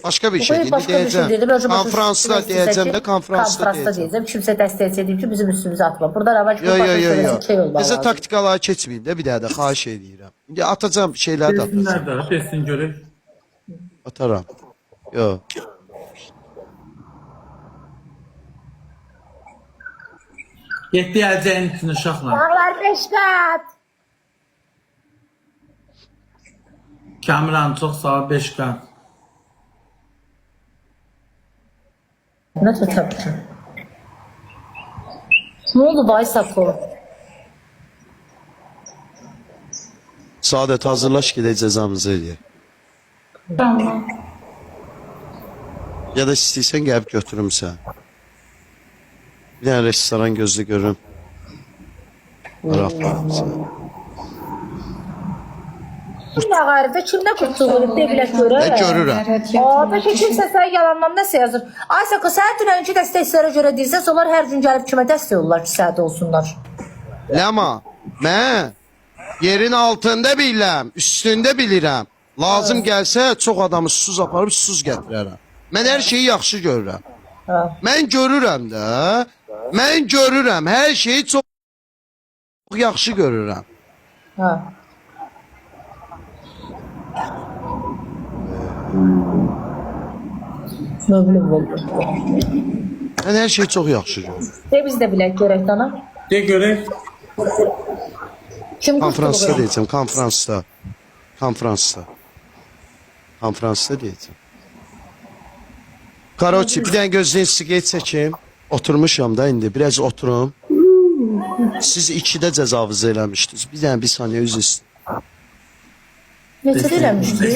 Başka bir şey değil. Başka bir şey dedim. Konferansda diyeceğim de konferansda diyeceğim. Kimsə dəstək edeyim ki, bizim üstümüzə atma. Burada ravac Yo. şey olmalı. Bizə taktikalara keçməyim də bir daha da xahiş edirəm. İndi atacağım şeyləri də atacağım. Desinlər də, desin görək. Ataram. Yo. Yetdi əlcəyin üçün uşaqlar. Dağlar 5 qat. Kamran çox sağ ol, 5 qat. Nə tutaq? Ne oldu Baysako? Saadet hazırlaş gedək cəzamızı eləyək. Tamam. Ya da istəyirsən gəlib götürüm sən. Bir dənə restoran gözlə görüm. Arafalarım sən. Kim ağarıda kimdə qurtulur debilək görər. Nə görürəm? Peki kimsə sənə yalandan nəsə yazır. Aysako sənə dünənki dəstəkçilərə görə deyirsən, onlar hər gün gəlib kimə dəstək olurlar ki, səhət olsunlar. Lama, mən yerin altında bilirəm, üstündə bilirəm. Lazım gəlsə çox adamı susuz aparıb susuz gətirərəm. Mən hər şeyi yaxşı görürəm. Mən görürəm də. Mən görürəm, hər şeyi çox yaxşı görürəm. Ha. Nə bilim oldu. Mən hər şeyi çox yaxşı görürəm. De biz də bilək görək dana. De görək. Kim Konferansda qurtulur? deyəcəm, konferansda. Konferansda. Konferansda deyəcəm. Karoçi, bir dənə gözləyin siqet çəkim. Oturmuşam da indi, biraz oturum. Siz 2-də cəzavüz eləmişdiniz. Bir dənə bir saniyə üz üstə. Neçə eləmişdi?